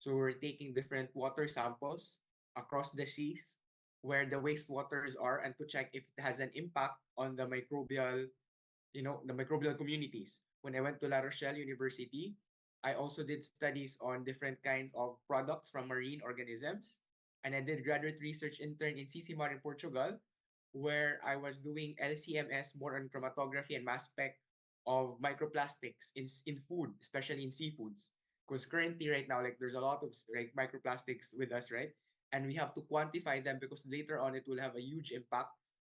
So we're taking different water samples across the seas where the wastewaters are and to check if it has an impact on the microbial, the microbial communities. When I went to La Rochelle University, I also did studies on different kinds of products from marine organisms. And I did graduate research intern in CCMAR in Portugal, where I was doing LCMS more on chromatography and mass spec of microplastics in food, especially in seafoods. Because currently, right now, like there's a lot of like microplastics with us, right? And we have to quantify them because later on it will have a huge impact,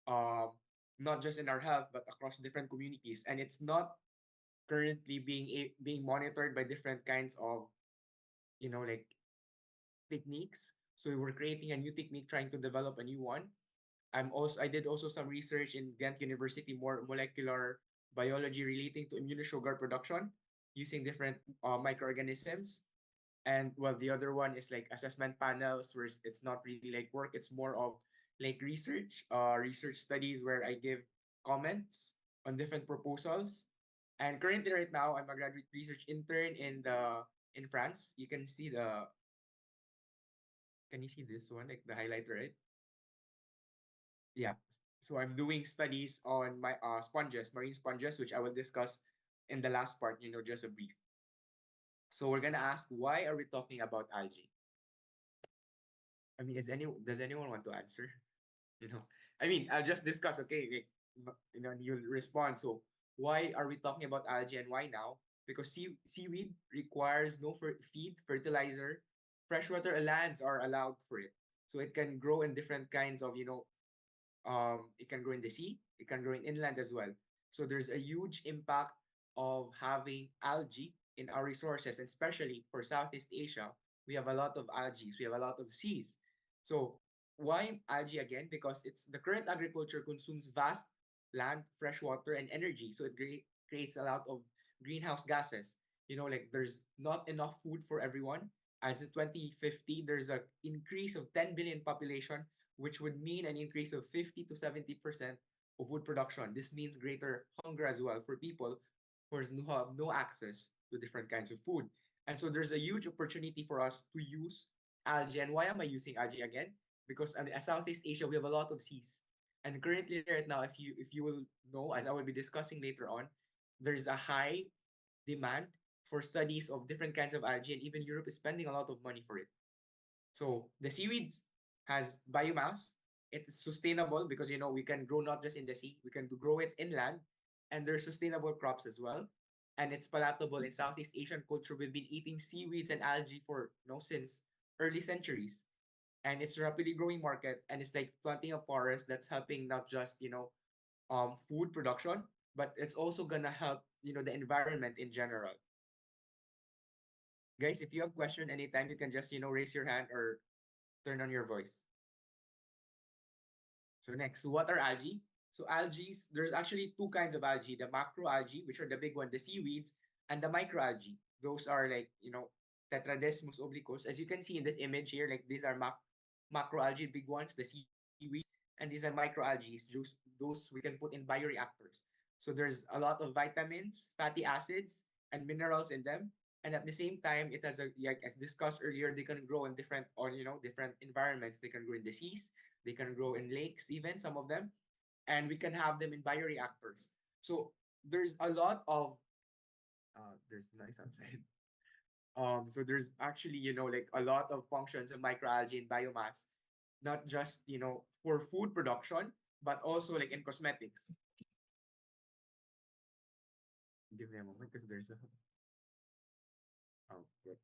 um, not just in our health but across different communities. And it's not currently being monitored by different kinds of like techniques. So we're creating a new technique, trying to develop a new one. I did also some research in Ghent University, more molecular biology relating to immunosugar production using different microorganisms. And well, the other one is like assessment panels, where it's not really like work, it's more of like research studies where I give comments on different proposals. And currently right now I'm a graduate research intern in France. You can see can you see this one, like the highlighter, right? Yeah. So I'm doing studies on my sponges, marine sponges, which I will discuss in the last part, just a brief. So we're gonna ask, why are we talking about algae? I mean, does anyone want to answer? You know, I mean, I'll just discuss, okay? Like, you'll respond. So why are we talking about algae and why now? Because seaweed requires no feed, fertilizer, freshwater lands are allowed for it. So it can grow in different kinds of, it can grow in the sea, it can grow in inland as well. So there's a huge impact of having algae in our resources, and especially for Southeast Asia, we have a lot of algae, we have a lot of seas. So why algae again? Because it's the current agriculture consumes vast land, fresh water, and energy. So it creates a lot of greenhouse gases. Like there's not enough food for everyone. As in 2050, there's an increase of 10 billion population, which would mean an increase of 50 to 70% of wood production. This means greater hunger as well for people who have no access to different kinds of food. And so there's a huge opportunity for us to use algae. And why am I using algae again? Because in Southeast Asia, we have a lot of seas. And currently right now, if you will know, as I will be discussing later on, there's a high demand for studies of different kinds of algae, and even Europe is spending a lot of money for it. So the seaweeds has biomass. It's sustainable because we can grow not just in the sea, we can grow it inland, and there's sustainable crops as well. And it's palatable. In Southeast Asian culture, we've been eating seaweeds and algae for since early centuries. And it's a rapidly growing market, and it's like planting a forest that's helping not just food production, but it's also gonna help the environment in general. Guys, if you have question anytime, you can just raise your hand or turn on your voice. So next, what are algae? So algae, there's actually two kinds of algae: the macroalgae, which are the big one, the seaweeds, and the microalgae. Those are like Tetradesmus obliquus. As you can see in this image here, like these are macroalgae, big ones, the seaweeds, and these are microalgae. Those we can put in bioreactors. So there's a lot of vitamins, fatty acids, and minerals in them. And at the same time, it has like as discussed earlier, they can grow in different environments. They can grow in the seas, they can grow in lakes, even some of them, and we can have them in bioreactors. So there's a lot of there's noise outside. So there's actually like a lot of functions of microalgae in biomass, not just for food production, but also like in cosmetics. Give me a moment because there's a good.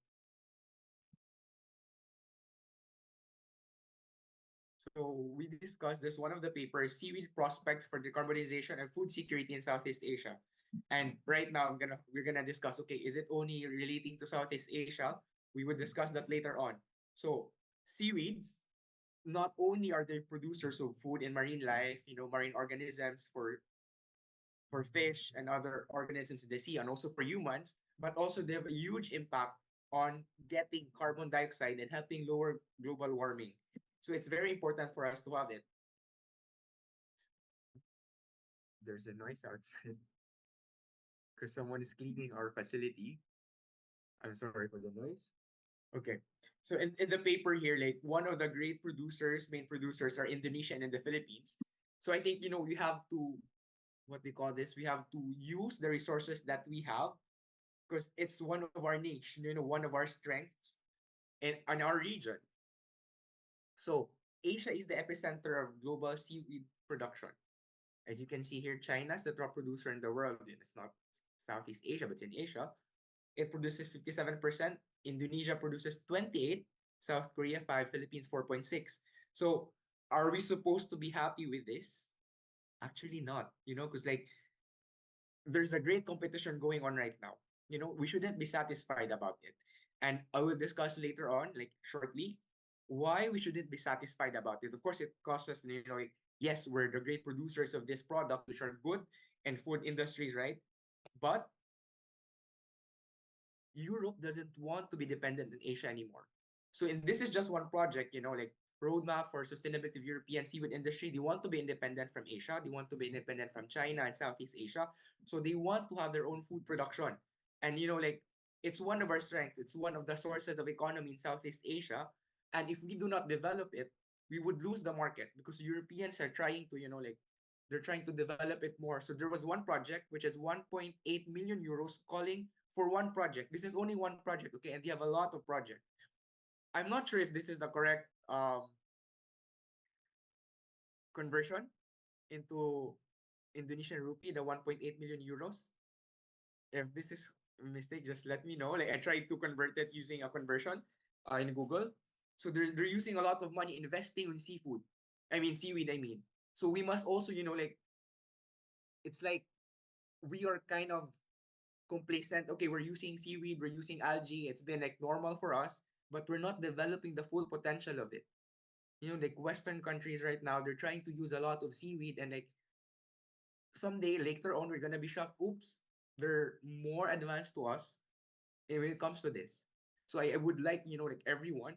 So we discussed this one of the papers, seaweed prospects for decarbonization and food security in Southeast Asia. And right now we're gonna discuss, okay, is it only relating to Southeast Asia? We would discuss that later on. So seaweeds, not only are they producers of food and marine life, marine organisms for fish and other organisms in the sea, and also for humans, but also they have a huge impact on getting carbon dioxide and helping lower global warming. So it's very important for us to have it. There's a noise outside because someone is cleaning our facility. I'm sorry for the noise. Okay. So in the paper here, like one of the great producers, main producers are Indonesia and in the Philippines. So I think, we have to, what they call this, we have to use the resources that we have because it's one of our niche, one of our strengths in our region. So Asia is the epicenter of global seaweed production. As you can see here, China is the top producer in the world. And it's not Southeast Asia, but it's in Asia. It produces 57%. Indonesia produces 28. South Korea 5. Philippines 4.6. So are we supposed to be happy with this? Actually not, because like there's a great competition going on right now. We shouldn't be satisfied about it. And I will discuss later on, like shortly, why we shouldn't be satisfied about it. Of course, it costs us, like, yes, we're the great producers of this product, which are good and food industries, right? But Europe doesn't want to be dependent on Asia anymore. So, and this is just one project, like roadmap for sustainability of European seafood industry. They want to be independent from Asia. They want to be independent from China and Southeast Asia. So they want to have their own food production. And like it's one of our strengths. It's one of the sources of economy in Southeast Asia. And if we do not develop it, we would lose the market because Europeans are trying to, like they're trying to develop it more. So there was one project which is 1.8 million euros calling for one project. This is only one project, okay? And they have a lot of projects. I'm not sure if this is the correct conversion into Indonesian rupee, the 1.8 million euros. If this is a mistake, just let me know. Like I tried to convert it using a conversion in Google. So they're using a lot of money investing in seafood. I mean seaweed, I mean. So we must also, like it's like we are kind of complacent. Okay, we're using seaweed, we're using algae. It's been like normal for us, but we're not developing the full potential of it. Like Western countries right now, they're trying to use a lot of seaweed, and like someday later on, we're gonna be shocked. Oops, they're more advanced to us when it comes to this. So I would like, like everyone,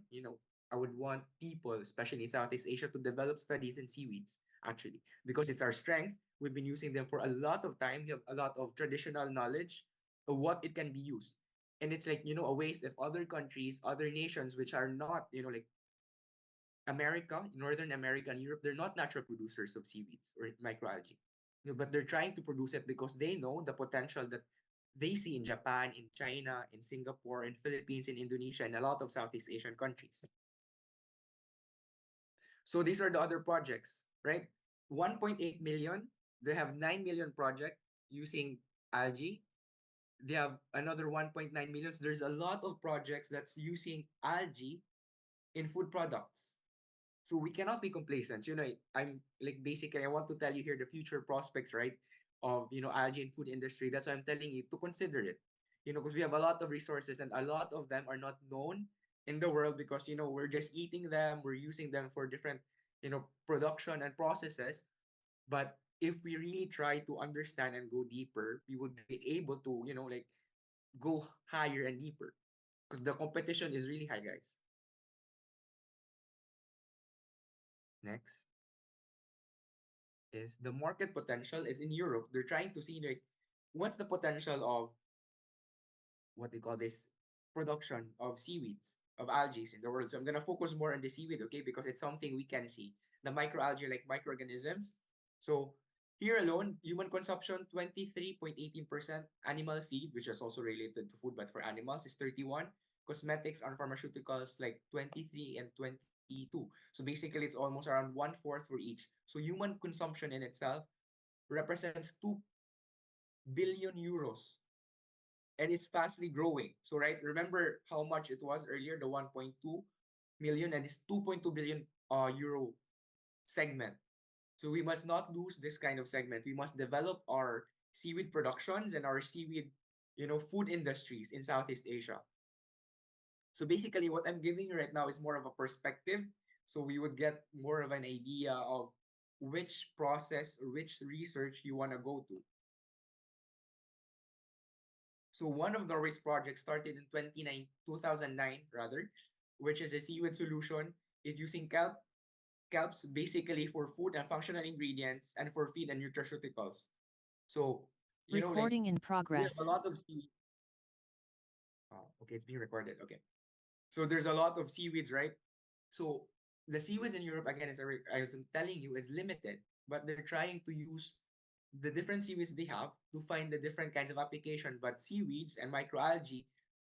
I would want people, especially in Southeast Asia, to develop studies in seaweeds, actually, because it's our strength. We've been using them for a lot of time. We have a lot of traditional knowledge of what it can be used. And it's like, a waste if other countries, other nations, which are not, like America, Northern America, and Europe, they're not natural producers of seaweeds or microalgae. But they're trying to produce it because they know the potential that they see in Japan, in China, in Singapore, in Philippines, in Indonesia, and a lot of Southeast Asian countries. So these are the other projects, right? 1.8 million. They have 9 million project using algae. They have another 1.9 million. So there's a lot of projects that's using algae in food products. So we cannot be complacent. I'm like basically I want to tell you here the future prospects, right? Of algae and food industry. That's why I'm telling you to consider it. Because we have a lot of resources and a lot of them are not known in the world because we're just eating them, we're using them for different, production and processes. But if we really try to understand and go deeper, we would be able to, like go higher and deeper. Because the competition is really high, guys. Next is the market potential is in Europe. They're trying to see like what's the potential of what they call this production of seaweeds, of algae in the world. So I'm gonna focus more on the seaweed, okay, because it's something we can see. The microalgae like microorganisms. So here alone, human consumption 23.18%, animal feed, which is also related to food, but for animals is 31, cosmetics and pharmaceuticals like 23 and 22. So basically it's almost around one fourth for each. So human consumption in itself represents 2 billion euros and it's fastly growing. So right, remember how much it was earlier, the 1.2 million and this 2.2 billion euro segment. So we must not lose this kind of segment. We must develop our seaweed productions and our seaweed, food industries in Southeast Asia. So basically what I'm giving you right now is more of a perspective. So we would get more of an idea of which process or which research you want to go to. So one of Norway's projects started in 2009 rather, which is a seaweed solution. It using kelps basically for food and functional ingredients and for feed and nutraceuticals. So, like Recording in we have a progress. lot of seaweed. Oh, okay, it's being recorded. Okay. So there's a lot of seaweeds, right? So the seaweeds in Europe, again, as I'm telling you, is limited, but they're trying to use the different seaweeds they have to find the different kinds of application. But seaweeds and microalgae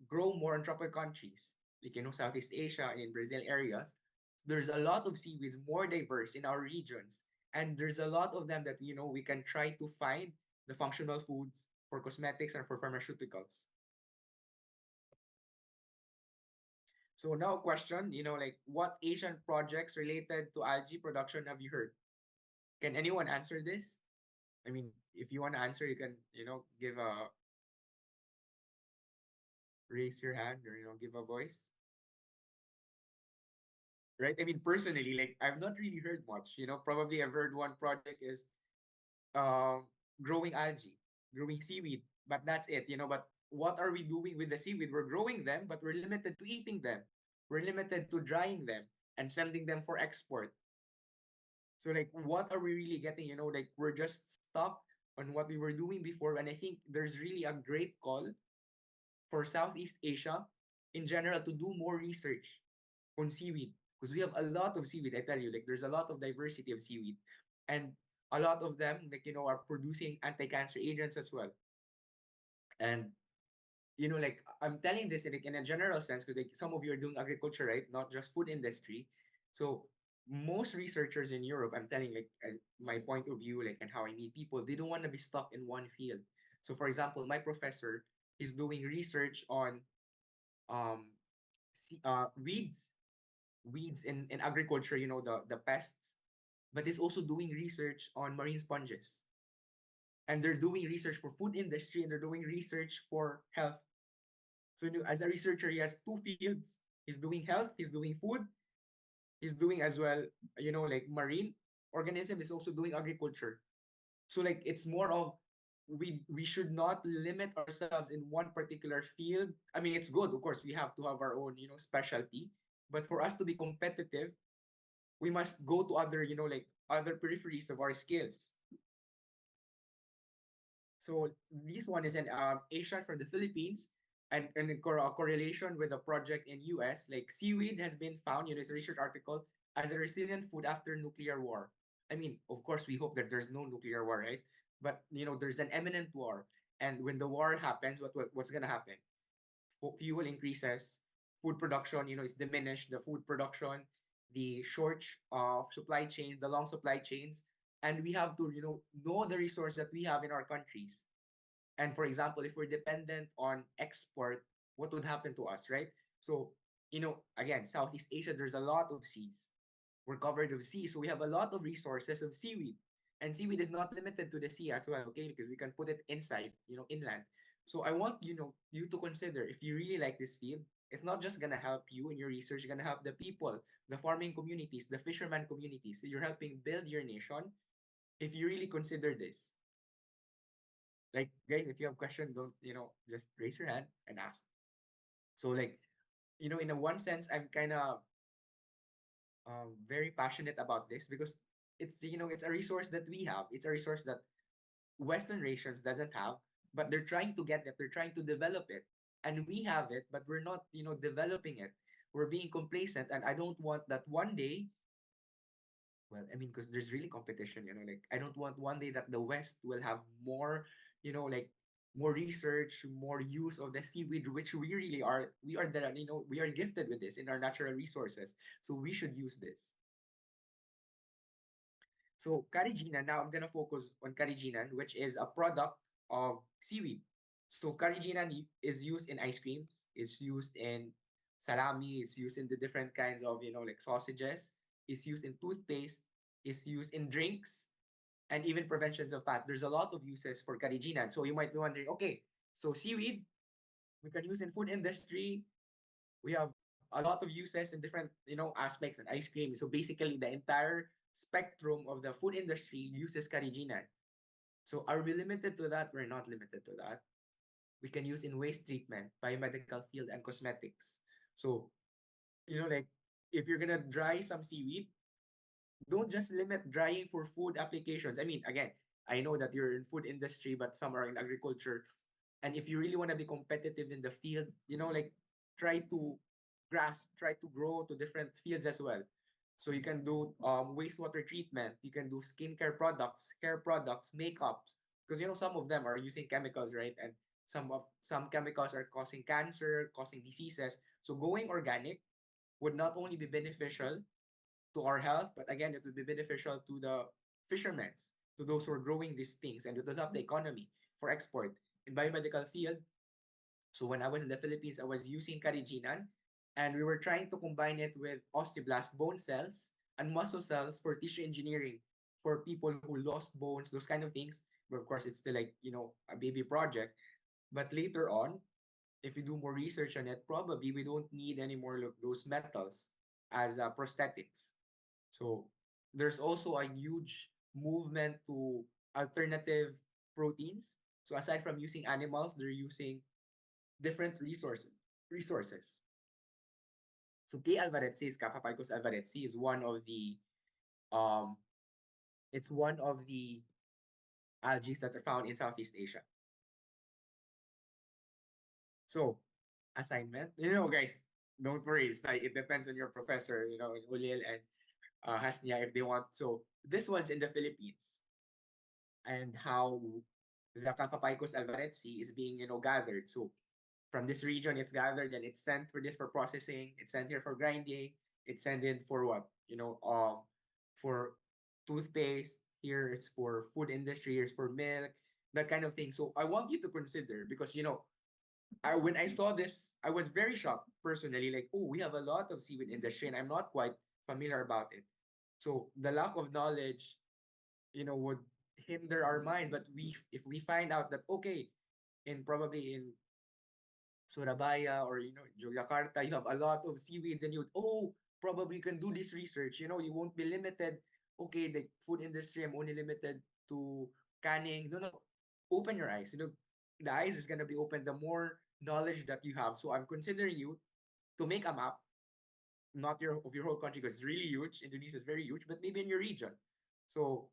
grow more in tropical countries, like Southeast Asia and in Brazil areas. There's a lot of seaweeds, more diverse in our regions, and there's a lot of them that we can try to find the functional foods for cosmetics and for pharmaceuticals. So now question, like what Asian projects related to algae production have you heard? Can anyone answer this? I mean, if you want to answer, you can, give a raise your hand or give a voice. Right? I mean, personally, like I've not really heard much. Probably I've heard one project is um growing algae, growing seaweed, but that's it. But what are we doing with the seaweed? We're growing them, but we're limited to eating them. We're limited to drying them and sending them for export. So like what are we really getting? Like we're just stuck on what we were doing before. And I think there's really a great call for Southeast Asia in general to do more research on seaweed. Because we have a lot of seaweed, I tell you, like there's a lot of diversity of seaweed. And a lot of them, like, are producing anti-cancer agents as well. And like I'm telling this in a general sense because like some of you are doing agriculture, right? Not just food industry. So most researchers in Europe, I'm telling like my point of view, like and how I meet people, they don't want to be stuck in one field. So for example, my professor is doing research on um weeds in agriculture, the pests, but he's also doing research on marine sponges. And they're doing research for food industry and they're doing research for health. So as a researcher, he has two fields. He's doing health, he's doing food, he's doing as well, like marine organism, is also doing agriculture. So like it's more of we should not limit ourselves in one particular field. I mean, it's good, of course, we have to have our own, specialty. But for us to be competitive, we must go to other, like other peripheries of our skills. So this one is an Asian from the Philippines, and in correlation with a project in US, like seaweed has been found, it's a research article, as a resilient food after nuclear war. I mean, of course, we hope that there's no nuclear war, right? But there's an imminent war, and when the war happens, what's gonna happen? Fuel increases, food production, is diminished. The food production, the shortage of supply chain, the long supply chains, and we have to, know the resource that we have in our countries. And for example, if we're dependent on export, what would happen to us, right? So, again, Southeast Asia, there's a lot of seas. We're covered with sea, so we have a lot of resources of seaweed. And seaweed is not limited to the sea as well, okay? Because we can put it inside, inland. So I want you to consider if you really like this field, it's not just gonna help you in your research, you're gonna help the people, the farming communities, the fisherman communities. So you're helping build your nation if you really consider this. Like guys, if you have question, don't just raise your hand and ask. So like, in a one sense, I'm kind of very passionate about this because it's a resource that we have. It's a resource that Western nations doesn't have, but they're trying to get it. They're trying to develop it, and we have it, but we're not developing it. We're being complacent, and I don't want that one day. Well, I mean, because there's really competition, like I don't want one day that the West will have more, like more research, more use of the seaweed, which we really are. We are the, we are gifted with this in our natural resources. So we should use this. So carrageenan, now I'm gonna focus on carrageenan, which is a product of seaweed. So carrageenan is used in ice creams, it's used in salami, it's used in the different kinds of, like sausages, it's used in toothpaste, it's used in drinks, and even preventions of fat. There's a lot of uses for carrageenan. So you might be wondering, okay, so seaweed we can use in food industry. We have a lot of uses in different, aspects and ice cream. So basically the entire spectrum of the food industry uses carrageenan. So are we limited to that? We're not limited to that. We can use in waste treatment, biomedical field, and cosmetics. So, like if you're gonna dry some seaweed, don't just limit drying for food applications. I mean, again, I know that you're in food industry, but some are in agriculture. And if you really want to be competitive in the field, like try to grasp, try to grow to different fields as well. So you can do wastewater treatment, you can do skincare products, hair products, makeups, because some of them are using chemicals, right? And some chemicals are causing cancer, causing diseases. So going organic would not only be beneficial to our health, but again, it would be beneficial to the fishermen, to those who are growing these things, and to develop the economy for export. In biomedical field, so when I was in the Philippines, I was using Cariginan, and we were trying to combine it with osteoblast bone cells and muscle cells for tissue engineering for people who lost bones, those kind of things. But of course, it's still like, a baby project. But later on, if we do more research on it, probably we don't need any more of those metals as prosthetics. So there's also a huge movement to alternative proteins. So aside from using animals, they're using different resources. So K. alvarensis, Cafapicus alvarensis, is um one of the algae that are found in Southeast Asia. So assignment, guys, don't worry. It's like it depends on your professor, Ulil and Hasnia if they want. So this one's in the Philippines, and how the Cafapicus alvarensis is being, gathered. So from this region, it's gathered and it's sent for this for processing. It's sent here for grinding. It's sent in for what? For toothpaste. Here it's for food industry. Here's for milk, that kind of thing. So I want you to consider because when I saw this, I was very shocked personally. Like, oh, we have a lot of seaweed industry, and I'm not quite familiar about it. So the lack of knowledge, would hinder our mind. But if we find out that okay, probably in Surabaya or Yogyakarta, you have a lot of seaweed, then probably you can do this research. You won't be limited. Okay, the food industry, I'm only limited to canning. No, no. Open your eyes. The eyes is gonna be open the more knowledge that you have. So I'm considering you to make a map, not your whole country because it's really huge. Indonesia is very huge, but maybe in your region. So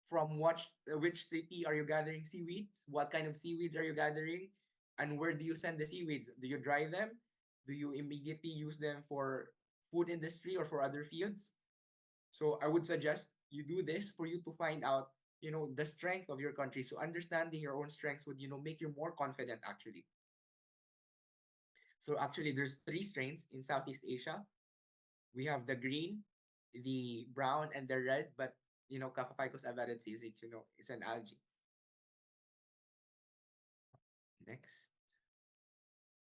from which city are you gathering seaweeds? What kind of seaweeds are you gathering? And where do you send the seaweeds? Do you dry them? Do you immediately use them for food industry or for other fields? So I would suggest you do this for you to find out, the strength of your country. So understanding your own strengths would, make you more confident actually. So actually there's three strains in Southeast Asia. We have the green, the brown, and the red, but Cafapicus alvarensis, it's an algae. Next.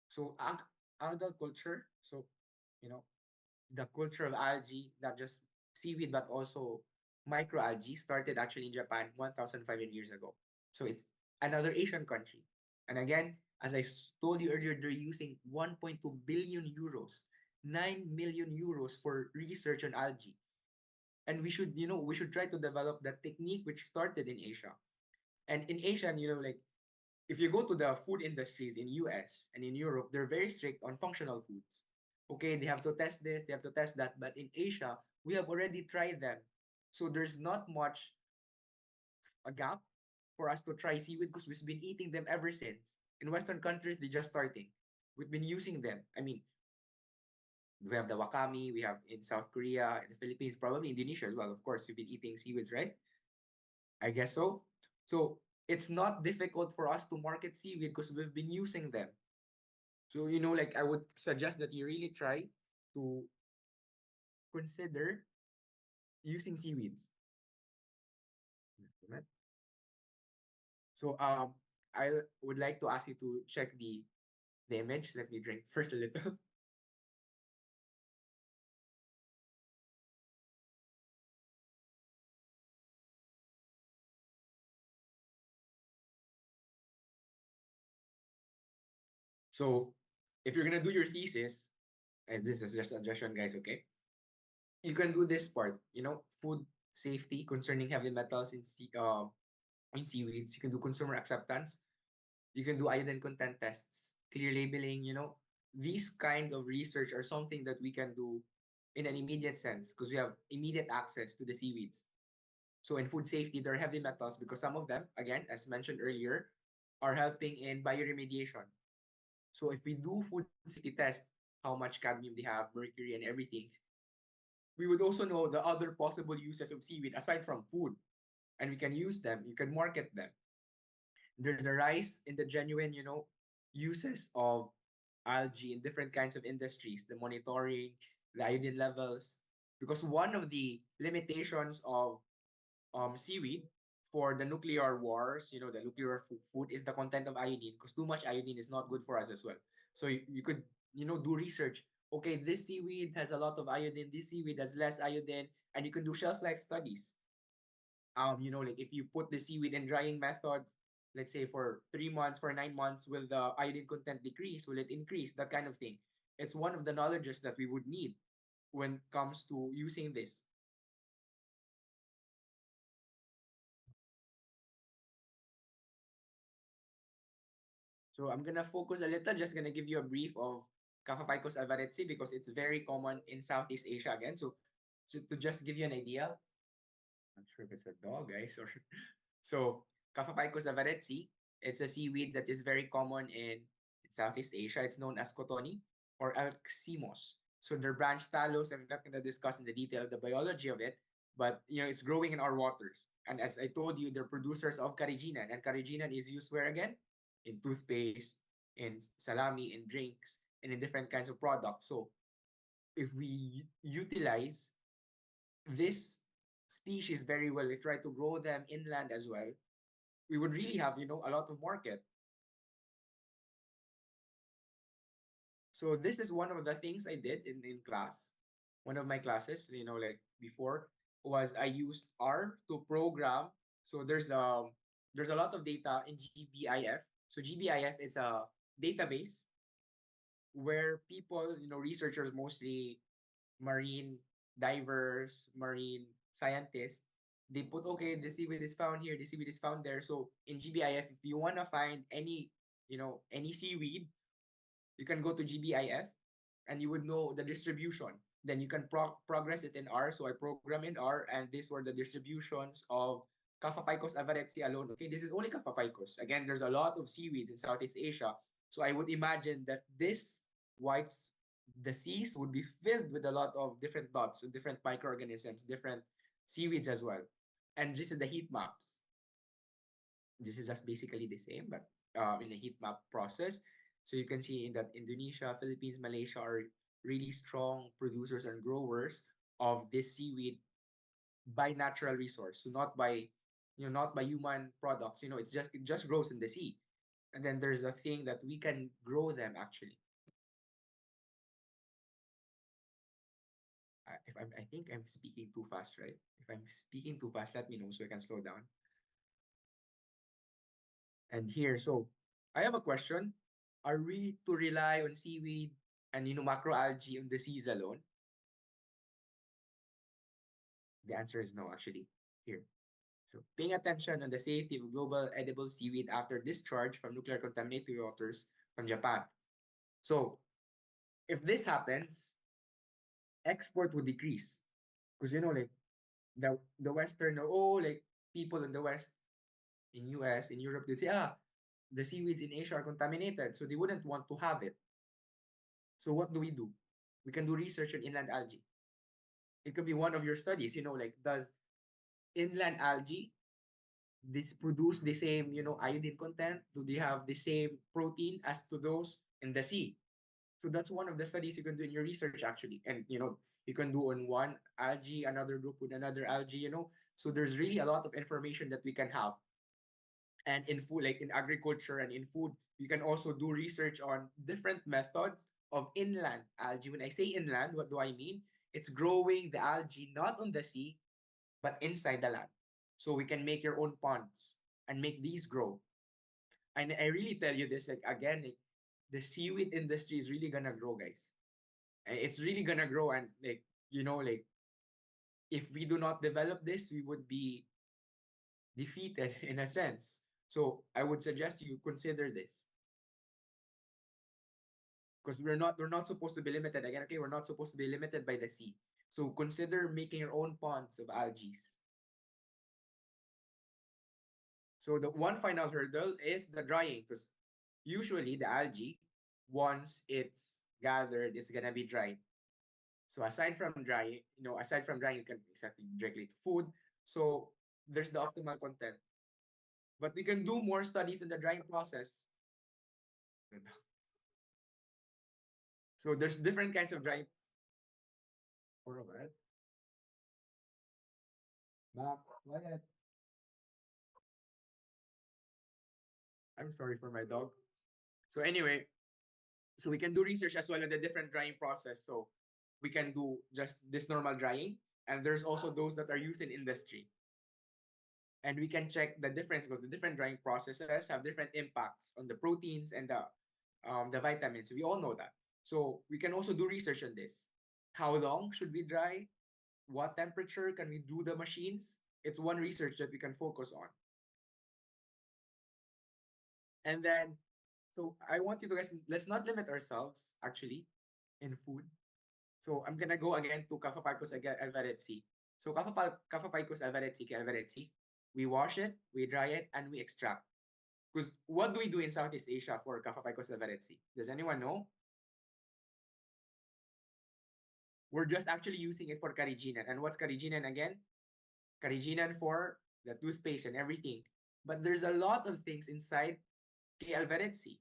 So algal culture. So, you know, the culture of algae, not just seaweed, but also microalgae, started actually in Japan 1,500 years ago. So it's another Asian country. And again, as I told you earlier, they're using 1.2 billion euros, 9 million euros for research on algae. And we should try to develop that technique which started in Asia. And in Asia, like if you go to the food industries in US and in Europe, they're very strict on functional foods. Okay, they have to test this, they have to test that. But in Asia, we have already tried them. So there's not much a gap for us to try seaweed because we've been eating them ever since. In Western countries, they're just starting. We've been using them. I mean, we have the wakame, we have in South Korea, in the Philippines, probably Indonesia as well. Of course, you've been eating seaweeds, right? I guess so. So it's not difficult for us to market seaweed because we've been using them. So, like I would suggest that you really try to consider using seaweeds. So I would like to ask you to check the image. Let me drink first a little. So if you're gonna do your thesis, and this is just a suggestion, guys, okay? You can do this part, food safety concerning heavy metals in seaweeds. You can do consumer acceptance. You can do iodine content tests, clear labeling, these kinds of research are something that we can do in an immediate sense because we have immediate access to the seaweeds. So in food safety, there are heavy metals because some of them, again, as mentioned earlier, are helping in bioremediation. So if we do food safety tests how much cadmium they have, mercury, and everything, we would also know the other possible uses of seaweed aside from food, and we can use them, you can market them. There's a rise in the genuine, uses of algae in different kinds of industries, the monitoring, the iodine levels, because one of the limitations of seaweed for the nuclear wars, the nuclear food is the content of iodine, because too much iodine is not good for us as well. So you could, do research. Okay, this seaweed has a lot of iodine, this seaweed has less iodine, and you can do shelf life studies. Like if you put the seaweed in drying method, let's say for 3 months, for 9 months, will the iodine content decrease? Will it increase? That kind of thing. It's one of the knowledges that we would need when it comes to using this. So I'm gonna focus a little, just gonna give you a brief of Cafaphycos alvaretsi because it's very common in Southeast Asia again. So to just give you an idea, I'm not sure if it's a dog, guys, or so Cafaphycos alvaretsi, it's a seaweed that is very common in Southeast Asia. It's known as cotoni or alximos. So their branch talus, I'm not gonna discuss in the detail the biology of it, but it's growing in our waters. And as I told you, they're producers of carrageenan, and carrageenan is used where again? In toothpaste, in salami, in drinks, and in different kinds of products. So if we utilize this species very well, we try to grow them inland as well, we would really have, a lot of market. So this is one of the things I did in class. One of my classes, like before, was I used R to program. So there's a lot of data in GBIF. So GBIF is a database where people, researchers, mostly marine divers, marine scientists, they put, okay, the seaweed is found here, the seaweed is found there. So in GBIF, if you want to find any seaweed, you can go to GBIF and you would know the distribution. Then you can progress it in R. So I program in R, and these were the distributions of Cafaphycos alvaretsi alone. Okay, this is only Cafaphycos. Again, there's a lot of seaweeds in Southeast Asia. So I would imagine that whites, the seas would be filled with a lot of different dots, so different microorganisms, different seaweeds as well. And this is the heat maps. This is just basically the same, but in the heat map process. So you can see in that Indonesia, Philippines, Malaysia are really strong producers and growers of this seaweed by natural resource. So not by human products. It just grows in the sea. And then there's a thing that we can grow them actually. I think I'm speaking too fast, right? If I'm speaking too fast, let me know so I can slow down. And here, so I have a question. Are we to rely on seaweed and macroalgae on the seas alone? The answer is no, actually. Here. So paying attention on the safety of global edible seaweed after discharge from nuclear contaminated waters from Japan. So if this happens, export would decrease. Because like the Western, like people in the West, in US, in Europe, they say, the seaweeds in Asia are contaminated, so they wouldn't want to have it. So what do? We can do research on inland algae. It could be one of your studies, like does inland algae this produce the same, iodine content? Do they have the same protein as to those in the sea? So that's one of the studies you can do in your research actually. And you can do on one algae, another group with another algae. So there's really a lot of information that we can have. And in food, like in agriculture and in food, you can also do research on different methods of inland algae. When I say inland, what do I mean? It's growing the algae not on the sea, but inside the land. So we can make your own ponds and make these grow. And I really tell you this, like again, like, the seaweed industry is really gonna grow, guys. And it's really gonna grow. And like if we do not develop this, we would be defeated in a sense. So I would suggest you consider this. Because we're not supposed to be limited again. Okay, we're not supposed to be limited by the sea. So consider making your own ponds of algae. So the one final hurdle is the drying, because usually the algae, once it's gathered, it's gonna be dry. So aside from drying, aside from drying, you can exactly directly to food. So there's the optimal content. But we can do more studies in the drying process. So there's different kinds of drying. For a while. Mac, quiet. I'm sorry for my dog. So anyway, so we can do research as well on the different drying process. So we can do just this normal drying, and there's also those that are used in industry. And we can check the difference because the different drying processes have different impacts on the proteins and the vitamins. We all know that. So we can also do research on this. How long should we dry? What temperature can we do the machines? It's one research that we can focus on. And then, so I want you to guys, let's not limit ourselves actually in food. So I'm gonna go again to Cafapicus alvaretsi. So Cafapicus alvaretsi, we wash it, we dry it, and we extract. Because what do we do in Southeast Asia for Cafapicus alvaretsi? Does anyone know? We're just actually using it for Carrageenan. And what's Carrageenan again? Carrageenan for the toothpaste and everything. But there's a lot of things inside K. alvaretsi.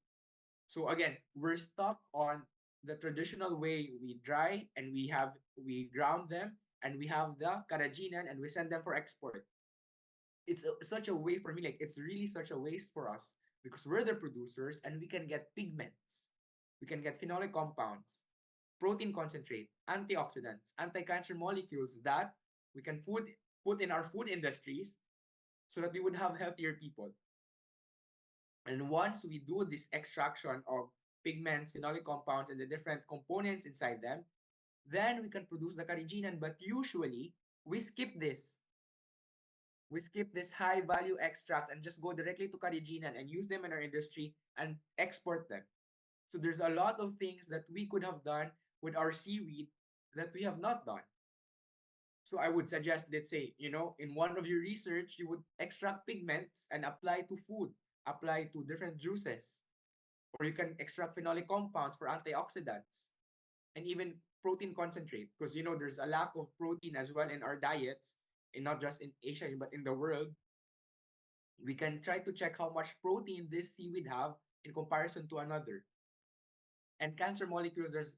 So again, we're stuck on the traditional way we dry and we ground them and we have the Carrageenan and we send them for export. It's such a way for me, like it's really such a waste for us because we're the producers and we can get pigments, we can get phenolic compounds, protein concentrate, antioxidants, anti-cancer molecules that we can put in our food industries so that we would have healthier people. And once we do this extraction of pigments, phenolic compounds, and the different components inside them, then we can produce the carrageenan. But usually, we skip this. We skip this high value extracts and just go directly to carrageenan and use them in our industry and export them. So there's a lot of things that we could have done with our seaweed that we have not done. So I would suggest, let's say, in one of your research, you would extract pigments and apply to food, apply to different juices, or you can extract phenolic compounds for antioxidants and even protein concentrate because there's a lack of protein as well in our diets, and not just in Asia but in the world. We can try to check how much protein this seaweed have in comparison to another. And cancer molecules, there's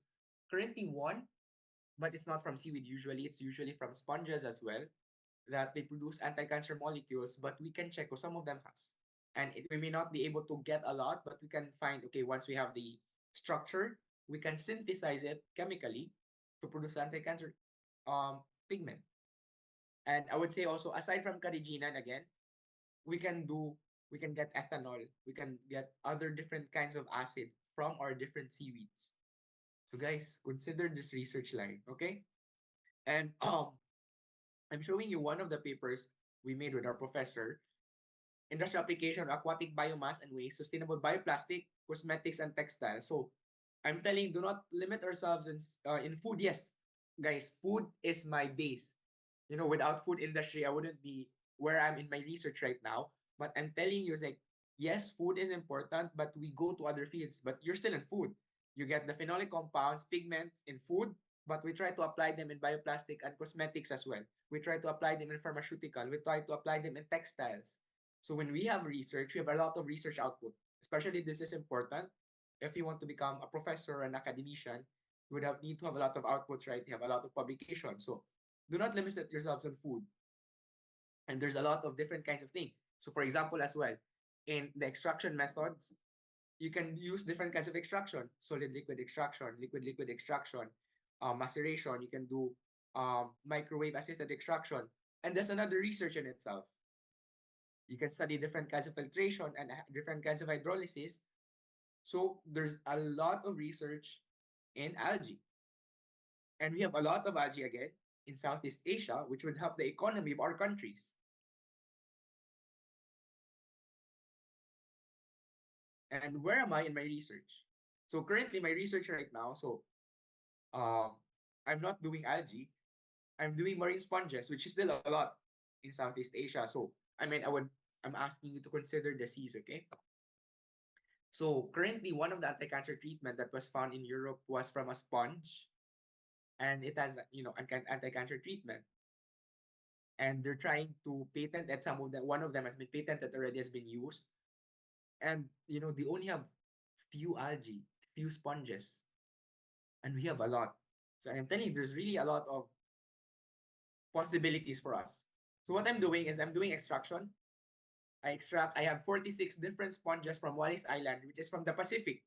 currently one, but it's not from seaweed usually. It's usually from sponges as well that they produce anti-cancer molecules, but we can check because some of them has. And we may not be able to get a lot, but we can find, okay, once we have the structure, we can synthesize it chemically to produce anti-cancer pigment. And I would say also, aside from carrageenan, again, we can do, we can get ethanol, we can get other different kinds of acid from our different seaweeds. So guys, consider this research line, okay? And I'm showing you one of the papers we made with our professor. Industrial application of aquatic biomass and waste, sustainable bioplastic, cosmetics, and textiles. So I'm telling, do not limit ourselves in food. Yes, guys, food is my base. Without food industry, I wouldn't be where I'm in my research right now. But I'm telling you, it's like, yes, food is important, but we go to other fields. But you're still in food. You get the phenolic compounds, pigments in food, but we try to apply them in bioplastic and cosmetics as well. We try to apply them in pharmaceutical. We try to apply them in textiles. So when we have research, we have a lot of research output. Especially this is important if you want to become a professor or an academician. You would need to have a lot of outputs, right? You have a lot of publications. So do not limit yourselves on food. And there's a lot of different kinds of things. So for example, as well, in the extraction methods, you can use different kinds of extraction: solid liquid extraction, liquid extraction, maceration. You can do microwave assisted extraction, and that's another research in itself. You can study different kinds of filtration and different kinds of hydrolysis. So there's a lot of research in algae. And we have a lot of algae again in Southeast Asia, which would help the economy of our countries. And where am I in my research? So currently my research right now, so um, I'm not doing algae. I'm doing marine sponges, which is still a lot in Southeast Asia. So I'm asking you to consider the seas, okay? So currently, one of the anti-cancer treatment that was found in Europe was from a sponge, and it has anti-cancer treatment, and they're trying to patent, and some of them, one of them has been patented already, has been used, and they only have few algae, few sponges, and we have a lot. So I'm telling you, there's really a lot of possibilities for us. So what I'm doing is I'm doing extraction. I have 46 different sponges from Wallis Island, which is from the Pacific,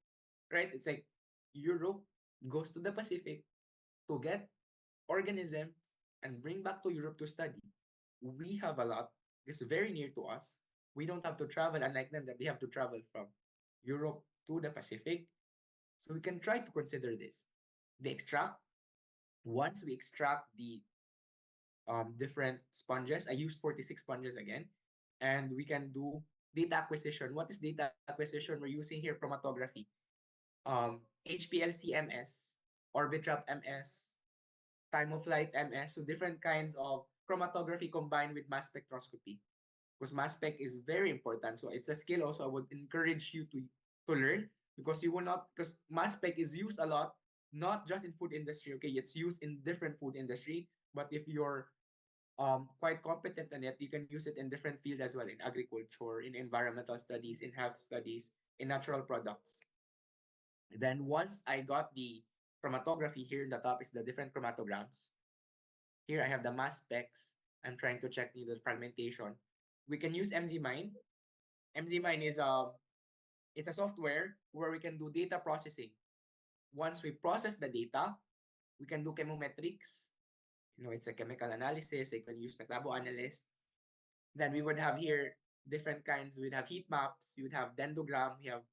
right? It's like Europe goes to the Pacific to get organisms and bring back to Europe to study. We have a lot. It's very near to us. We don't have to travel, unlike them that they have to travel from Europe to the Pacific. So we can try to consider this. The extract, once we extract the different sponges, I used 46 sponges again, and we can do data acquisition. What is data acquisition? We're using here chromatography, HPLC MS, Orbitrap MS, time of flight MS, so different kinds of chromatography combined with mass spectroscopy. Because mass spec is very important. So it's a skill also I would encourage you to learn, because you will not, because mass spec is used a lot, not just in food industry. Okay, it's used in different food industry, but if you're quite competent in it, you can use it in different field as well, in agriculture, in environmental studies, in health studies, in natural products. Then once I got the chromatography, here in the top is the different chromatograms. Here I have the mass specs. I'm trying to check the fragmentation. We can use MZMine. MZMine is it's a software where we can do data processing. Once we process the data, we can do chemometrics. It's a chemical analysis. You can use metabo-analyst. Then we would have here different kinds. We'd have heat maps. You would have dendrogram. We have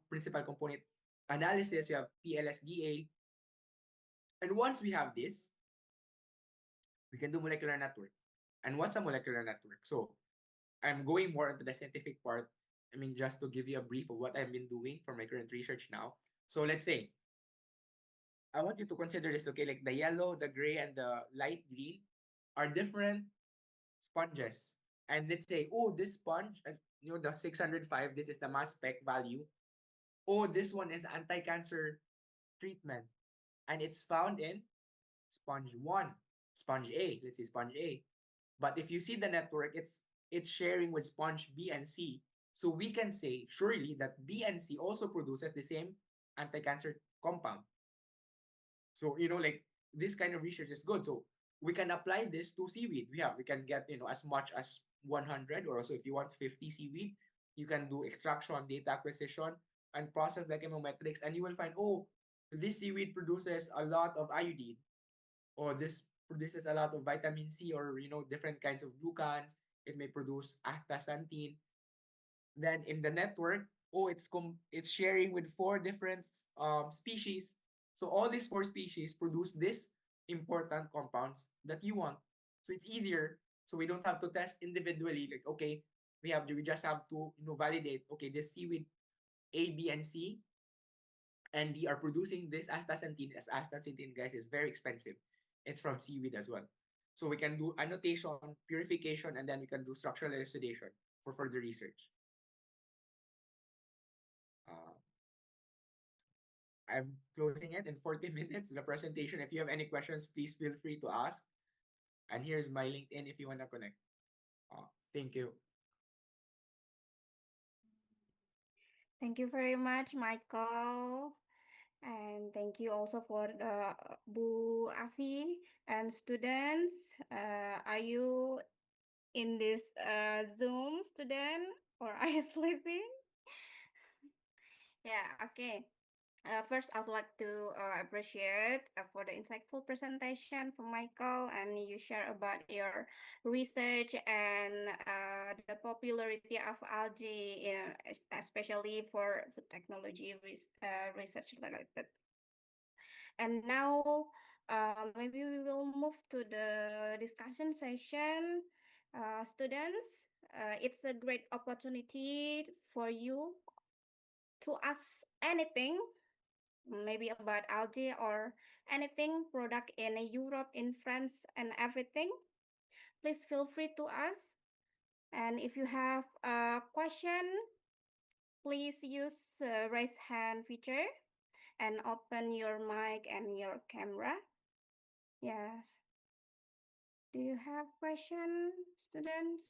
principal component analysis. You have PLSDA. And once we have this, we can do molecular network. And what's a molecular network? So I'm going more into the scientific part. I mean, just to give you a brief of what I've been doing for my current research now. So let's say, I want you to consider this, okay? Like the yellow, the gray, and the light green are different sponges. And let's say, oh, this sponge, the 605, this is the mass spec value. Oh, this one is anti-cancer treatment. And it's found in sponge 1, sponge A. Let's say sponge A. But if you see the network, it's sharing with sponge B and C. So we can say surely that B and C also produces the same anti-cancer compound. So like this kind of research is good. So we can apply this to seaweed. We can get as much as 100, or also if you want 50 seaweed, you can do extraction, data acquisition, and process the chemometrics, and you will find, oh, this seaweed produces a lot of iodine, or this produces a lot of vitamin C, or different kinds of glucans. It may produce astaxanthin. Then in the network, oh, it's sharing with four different species. So all these four species produce this important compounds that you want. So it's easier. So we don't have to test individually. Like, okay, we just have to validate. Okay, this seaweed A, B, and C and D are producing this astaxanthin. As astaxanthin, guys, is very expensive. It's from seaweed as well. So we can do annotation, purification, and then we can do structural elucidation for further research. Uh, I'm closing it in 40 minutes, the presentation. If you have any questions, please feel free to ask. And here's my LinkedIn if you want to connect. Thank you. Thank you very much, Michael. And thank you also for the Bu Afi and students. Are you in this Zoom, student, or are you sleeping? Yeah, okay. First, I would like to appreciate for the insightful presentation from Michael, and you share about your research and the popularity of algae, especially for food technology research related. And now, maybe we will move to the discussion session. Students, it's a great opportunity for you to ask anything, maybe about algae or anything product in Europe, in France, and everything. Please feel free to ask. And if you have a question, please use raise hand feature and open your mic and your camera. Yes. Do you have question, students?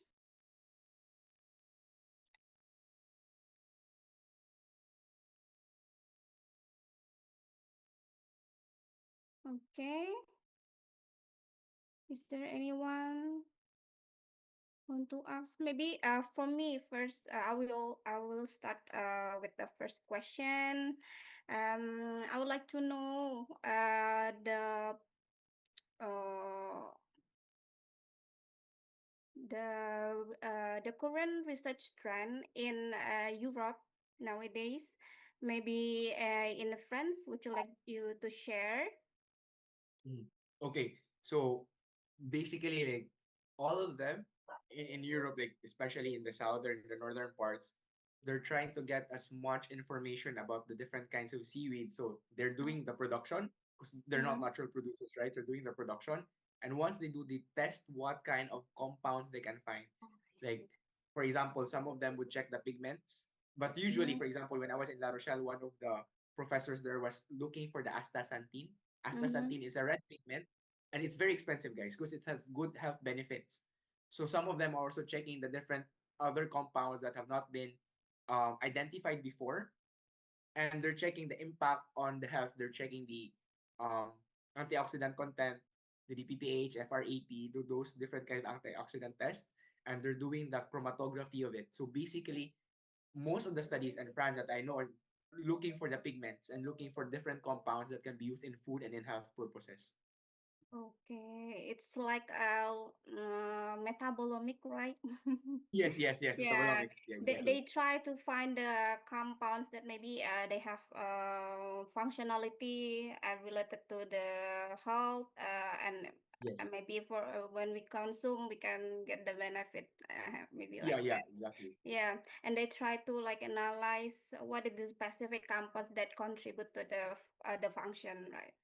Okay. Is there anyone want to ask? Maybe for me first, I will start with the first question. I would like to know uh the current research trend in Europe nowadays. Maybe in France, would you like you to share? Mm. Okay, so basically, like all of them in Europe, like especially in the southern, the northern parts, they're trying to get as much information about the different kinds of seaweed. So they're Oh, doing the production because they're not mm-hmm. natural producers, right? So they're doing the production, and once they do, they test what kind of compounds they can find. Oh, I Like, see. for example, some of them would check the pigments, but usually, Mm-hmm. for example, when I was in La Rochelle, one of the professors there was looking for the astaxanthin. Mm-hmm. Astaxanthin is a red pigment and it's very expensive, guys, because it has good health benefits. So some of them are also checking the different other compounds that have not been identified before, and they're checking the impact on the health. They're checking the um, antioxidant content, the DPPH, FRAP, do those different kind of antioxidant tests, and they're doing the chromatography of it. So basically, most of the studies in France that I know are looking for the pigments and looking for different compounds that can be used in food and in health purposes. Okay, it's like metabolomic, right? Yes, Yeah, metabolomics. Yeah, they exactly. try to find the compounds that maybe they have functionality related to the health and Yes. maybe for when we consume we can get the benefit maybe Yeah, like yeah, that. exactly. Yeah, and they try to like analyze what is the specific compounds that contribute to the function, right?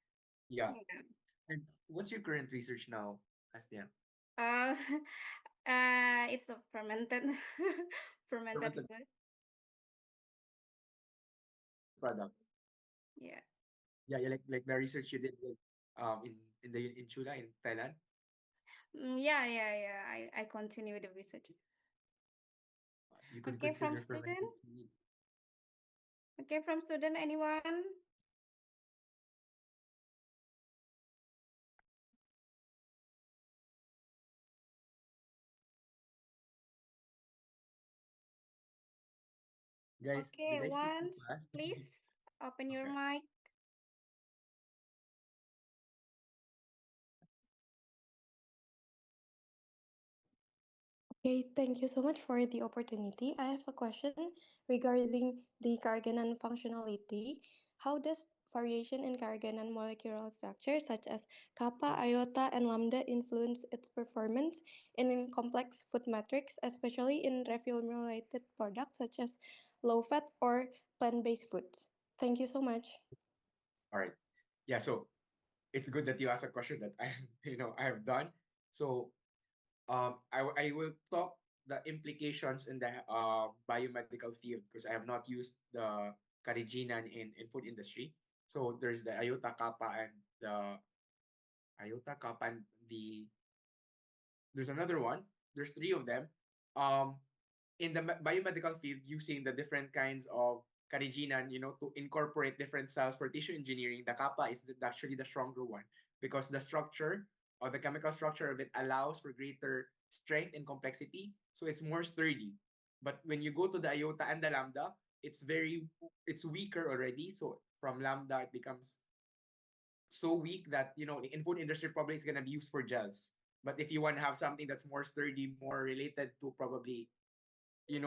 Yeah. Yeah. And what's your current research now, Astia? Uh, it's a fermented fermented Fermented food. products. Yeah. Yeah, like the research you did with in Chula in Thailand. Yeah. I continue the research. You could Okay, from consider student. fermented seaweed. Okay, from student. Anyone? Guys, Okay, did I speak too once fast? please open your Okay. mic. Okay, thank you so much for the opportunity. I have a question regarding the Karganan functionality. How does variation in Karganan molecular structure, such as kappa, iota, and lambda, influence its performance in complex food metrics, especially in reformulated products such as low fat or plant based foods? Thank you so much. All right. Yeah, so it's good that you asked a question that I I have done. So I will talk the implications in the biomedical field because I have not used the carrageenan in food industry. So there's the iota kappa and the iota kappa and there's another one. There's three of them. Um, in the biomedical field, using the different kinds of carrageenan, to incorporate different cells for tissue engineering, the kappa is actually the stronger one because the structure or the chemical structure of it allows for greater strength and complexity, so it's more sturdy. But when you go to the iota and the lambda, it's weaker already. So from lambda, it becomes so weak that in food industry probably it's gonna be used for gels. But if you want to have something that's more sturdy, more related to probably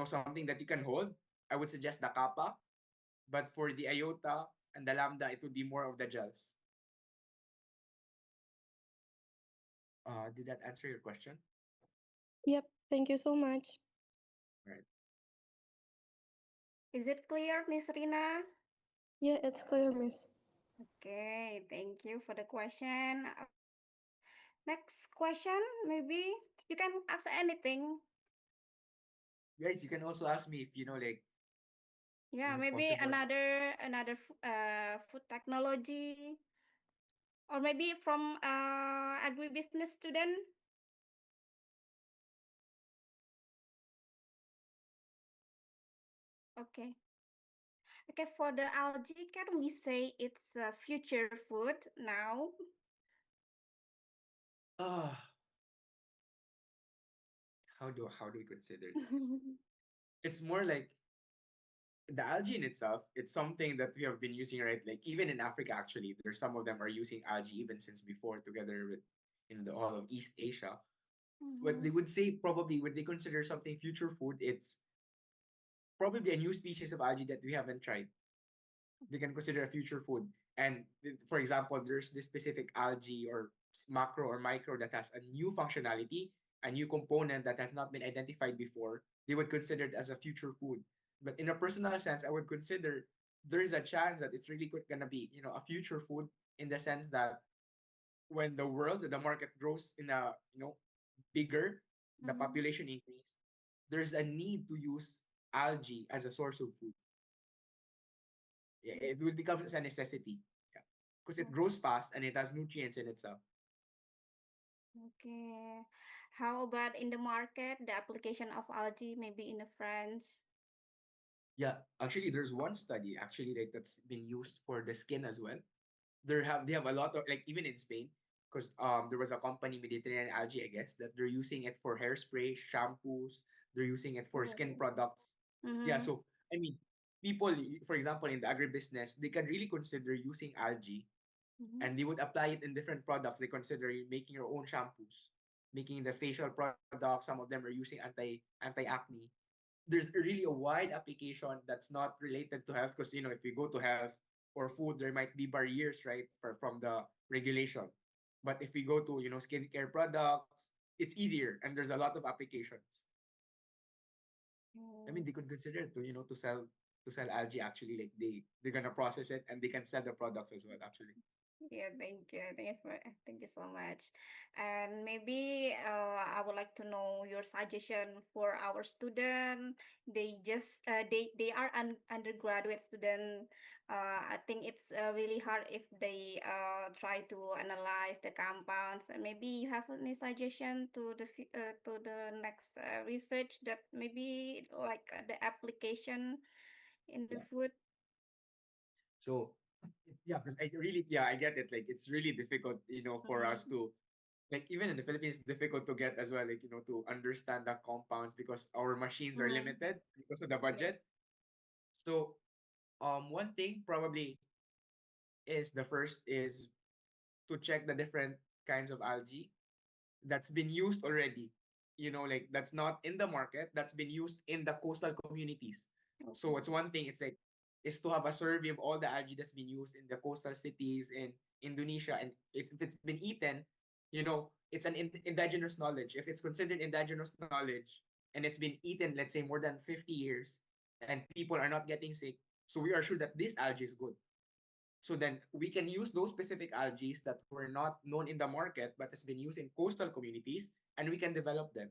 something that you can hold, I would suggest the kappa. But for the iota and the lambda, it would be more of the gels. Did that answer your question? Yep, thank you so much. Right. Is it clear, Miss Rina? Yeah, it's clear, miss. Okay, thank you for the question. Next question, maybe you can ask anything. Guys, you can also ask me if like Yeah, you know, maybe possible. another food technology, or maybe from agribusiness student. Okay. Okay, for the algae, can we say it's a future food now? Ah, how do we consider this? It's more like the algae in itself. It's something that we have been using, right? Like even in Africa, actually, there's some of them are using algae even since before, together with in the all of East Asia. What they Mhm. would say probably would they consider something future food? It's probably a new species of algae that we haven't tried. They can consider a future food. And for example, there's this specific algae or macro or micro that has a new functionality, a new component that has not been identified before. They would consider it as a future food. But in a personal sense, I would consider there's a chance that it's really gonna be, a future food in the sense that when the market grows in a, bigger, the Mhm. population increase, there's a need to use algae as a source of food. It will become a necessity. Yeah. Because it grows fast and it has nutrients in itself. Okay. How about in the market, the application of algae, maybe in the France? Yeah, actually, there's one study actually like that's been used for the skin as well. They have a lot of like even in Spain, because there was a company Mediterranean algae, I guess, that they're using it for hairspray, shampoos. They're using it for skin Oh. products. Yeah, Mm-hmm. so I mean, people, for example, in the agribusiness, they can really consider using algae Mm-hmm. and they would apply it in different products. They consider making your own shampoos, making the facial products. Some of them are using anti acne. There's really a wide application that's not related to health because if we go to health or food, there might be barriers, right, from the regulation. But if we go to skincare products, it's easier and there's a lot of applications. I mean, they could consider it to sell algae actually. Like they're gonna process it and they can sell the products as well actually. Yeah, thank you. Thank you so much. And maybe I would like to know your suggestion for our student. They are undergraduate student. I think it's really hard if they try to analyze the compounds. And maybe you have any suggestion to the next research that maybe like the application in the Yeah. food. So yeah, because I get it. Like it's really difficult, for us Mm-hmm. to like even in the Philippines, difficult to get as well, like to understand the compounds because our machines are Mm-hmm. limited because of the Yeah. budget. So one thing probably is the first is to check the different kinds of algae that's been used already. Like that's not in the market, that's been used in the coastal communities. So it's Okay. one thing, it's like is to have a survey of all the algae that's been used in the coastal cities in Indonesia, and if it's been eaten, it's an indigenous knowledge. If it's considered indigenous knowledge and it's been eaten, let's say more than 50 years, and people are not getting sick, so we are sure that this algae is good. So then we can use those specific algae that were not known in the market but has been used in coastal communities, and we can develop them.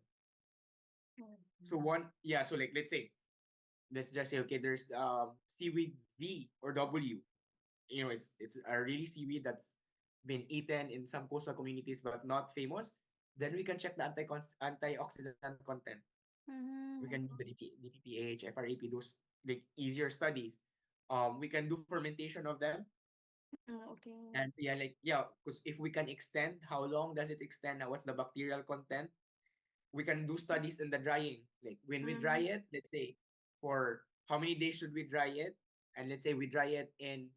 So yeah, so like let's just say okay, there's seaweed V or W. It's a really seaweed that's been eaten in some coastal communities but not famous. Then we can check the antioxidant content. We Mm-hmm. can do the DPPH, FRAP, those like easier studies. We can do fermentation of them. Okay. And yeah, because if we can extend, how long does it extend? What's the bacterial content? We can do studies in the drying. Like when we dry Mm-hmm. it, let's say for how many days should we dry it? And let's say we dry it in,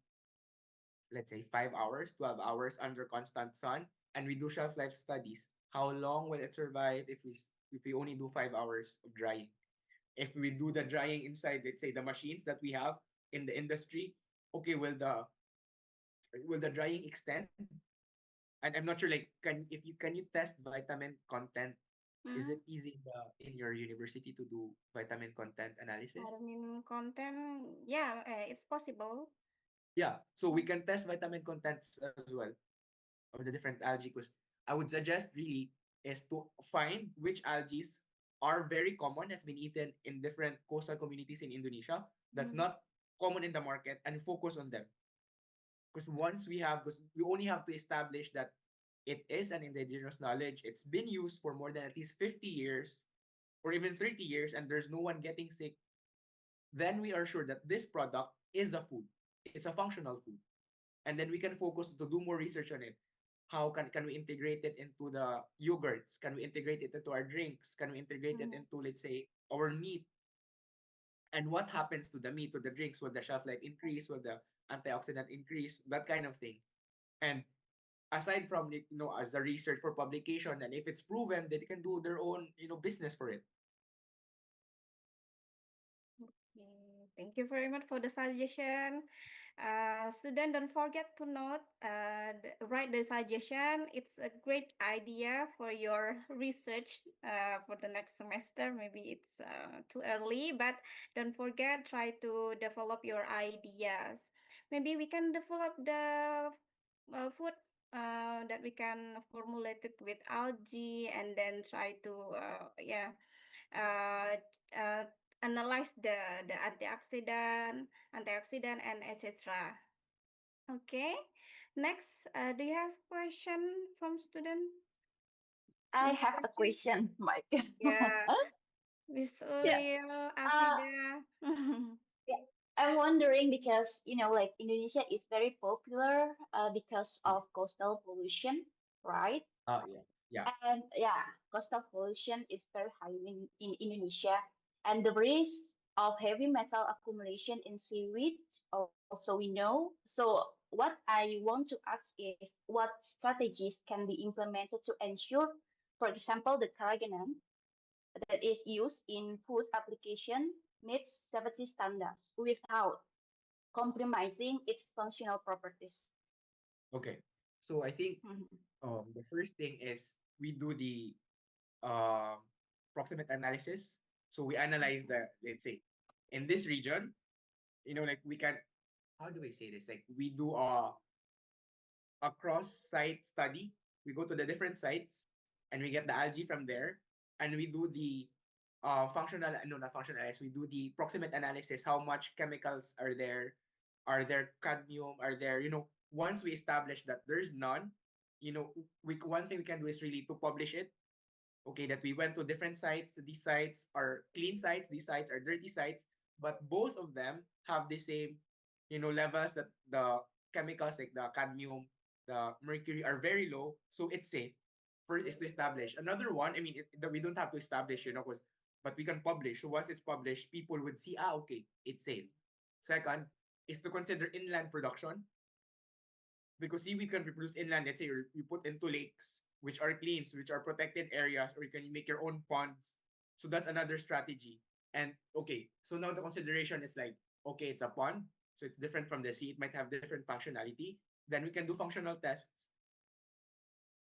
let's say 5 hours, 12 hours under constant sun, and we do shelf life studies. How long will it survive if we only do 5 hours of drying? If we do the drying inside, let's say the machines that we have in the industry, okay, will the drying extend? And I'm not sure like can you test vitamin content? Is Mm-hmm. it easy in your university to do vitamin content analysis? Vitamin content, yeah, it's possible. Yeah, so we can test vitamin contents as well of the different algae, because I would suggest really is to find which algae are very common, has been eaten in different coastal communities in Indonesia that's Mm-hmm. not common in the market and focus on them. Because because we only have to establish that it is an indigenous knowledge, it's been used for more than at least 50 years or even 30 years, and there's no one getting sick, then we are sure that this product is a food. It's a functional food. And then we can focus to do more research on it. How can we integrate it into the yogurts? Can we integrate it into our drinks? Can we integrate it Mhm. into, let's say, our meat? And what happens to the meat, to the drinks? Will the shelf life increase? Will the antioxidant increase? That kind of thing. And aside from as a research for publication, and if it's proven, they can do their own business for it. Okay, thank you very much for the suggestion. Student, don't forget to note, write the suggestion. It's a great idea for your research for the next semester. Maybe it's too early, but don't forget, try to develop your ideas. Maybe we can develop the food that we can formulate it with algae and then try to, uh, uh, analyze the antioxidant and etc. Okay. Next, do you have question from student? I Any have a question? question, Mike. Yeah, Miss Yes. Ulil, Uh, Afida. yeah. I'm wondering because, like Indonesia is very popular because Yeah. of coastal pollution, right? Yeah. Yeah. And yeah, coastal pollution is very high in Indonesia. And the risk of heavy metal accumulation in seaweed also we know. So what I want to ask is what strategies can be implemented to ensure, for example, the carrageenan that is used in food application meets safety standards without compromising its functional properties. Okay. So I think Mhm. the first thing is we do the um proximate analysis. So we analyze the, let's say, in this region, like we can, how do I say this? Like we do a cross-site study. We go to the different sites and we get the algae from there, and we do the functional, no, not functional analysis. We do the proximate analysis. How much chemicals are there? Are there cadmium? Are there, once we establish that there's none, one thing we can do is really to publish it. Okay, that we went to different sites. These sites are clean sites. These sites are dirty sites, but both of them have the same, levels that the chemicals like the cadmium, the mercury are very low, so it's safe. First is to establish. Another one, I mean, that we don't have to establish, because, but we can publish. So once it's published, people would see, okay, it's safe. Second is to consider inland production, because seaweed can be produced inland. Let's say you put into lakes, which are clean, which are protected areas, or you can make your own ponds. So that's another strategy. And okay, so now the consideration is like, okay, it's a pond, so it's different from the sea. It might have different functionality. Then we can do functional tests.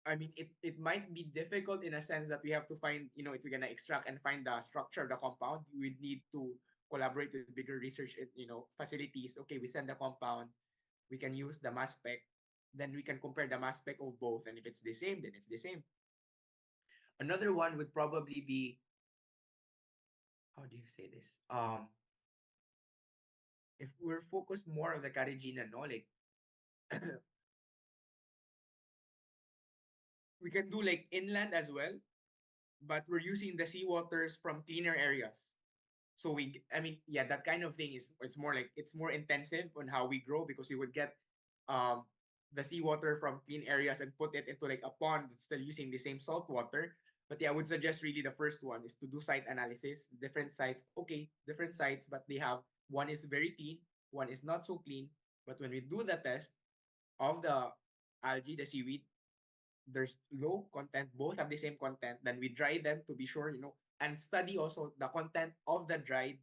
I mean, it might be difficult in a sense that we have to find, if we're gonna extract and find the structure of the compound, we need to collaborate with bigger research, facilities. Okay, we send the compound, we can use the mass spec, then we can compare the mass spec of both, and if it's the same, then it's the same. Another one would probably be, how do you say this? If we're focused more on the carrageenan, no, like we can do like inland as well, but we're using the seawaters from cleaner areas. So I mean, yeah, that kind of thing is, it's more like, it's more intensive on how we grow, because we would get um the seawater from clean areas and put it into like a pond that's still using the same salt water. But yeah, I would suggest really the first one is to do site analysis. Different sites, okay, different sites, but they have, one is very clean, one is not so clean. But when we do the test of the algae, the seaweed, there's low content, both have the same content. Then we dry them to be sure, and study also the content of the dried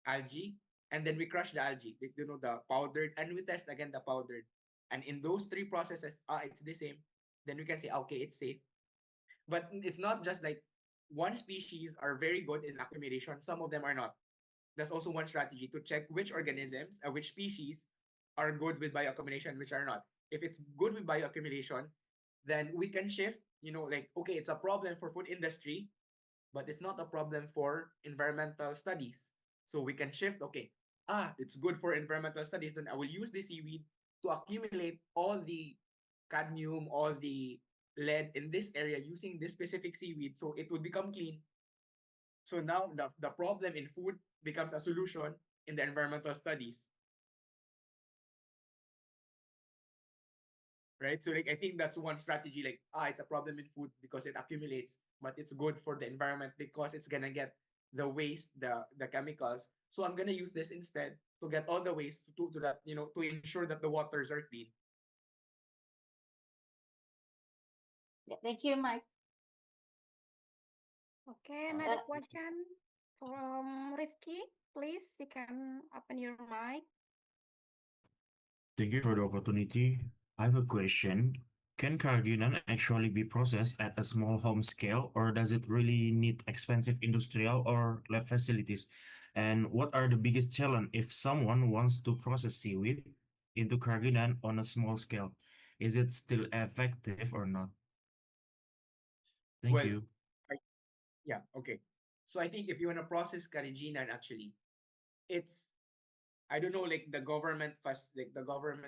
algae, and then we crush the algae, the powdered, and we test again the powdered. And in those three processes, it's the same. Then we can say, okay, it's safe. But it's not just like one species are very good in accumulation, some of them are not. That's also one strategy to check which organisms, which species are good with bioaccumulation, which are not. If it's good with bioaccumulation, then we can shift, like, okay, it's a problem for food industry, but it's not a problem for environmental studies. So we can shift, okay, it's good for environmental studies, then I will use the seaweed to accumulate all the cadmium, all the lead in this area using this specific seaweed, so it would become clean. So now the problem in food becomes a solution in the environmental studies. Right? So like I think that's one strategy, like it's a problem in food because it accumulates, but it's good for the environment because it's gonna get the waste, the chemicals. So I'm gonna use this instead to get all the waste to that, to ensure that the waters are clean. Yeah, thank you, Mike. Okay, Uh, another Uh, question from Rifki. Please, you can open your mic. Thank you for the opportunity. I have a question. Can carrageenan actually be processed at a small home scale, or does it really need expensive industrial or lab facilities? And what are the biggest challenge if someone wants to process seaweed into carrageenan on a small scale? Is it still effective or not? Thank well, you. yeah, okay. So I think if you want to process carrageenan, actually, it's I don't know, like the government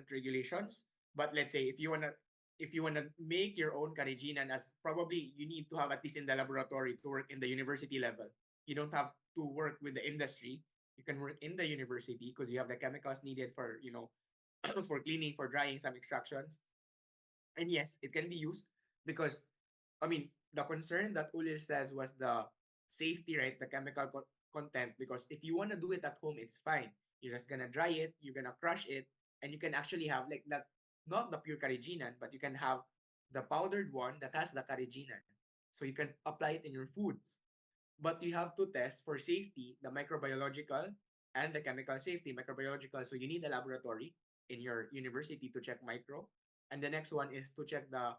regulations, but let's say if you wanna make your own carrageenan, as probably you need to have at least in the laboratory to work in the university level. You don't have to work with the industry. You can work in the university because you have the chemicals needed for for cleaning, for drying some extractions. And yes, it can be used because I mean the concern that Ulil says was the safety, right? The chemical content. Because if you want to do it at home, it's fine. You're just gonna dry it, you're gonna crush it, and you can actually have like that, not the pure carrageenan, but you can have the powdered one that has the carrageenan. So you can apply it in your foods. But you have to test for safety the microbiological and the chemical safety. Microbiological, so you need a laboratory in your university to check micro, and the next one is to check the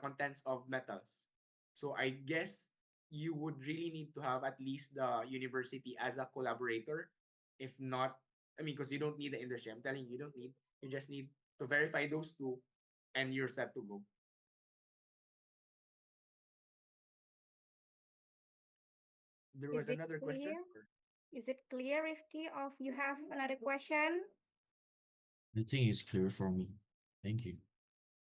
contents of metals. So I guess you would really need to have at least the university as a collaborator. If not, I mean, because you don't need the industry. I'm telling you, you don't need. You just need to verify those two, and you're set to go. There Is was it another question. clear? Is it clear, Rifki, of you have another question? I think it's clear for me. Thank you.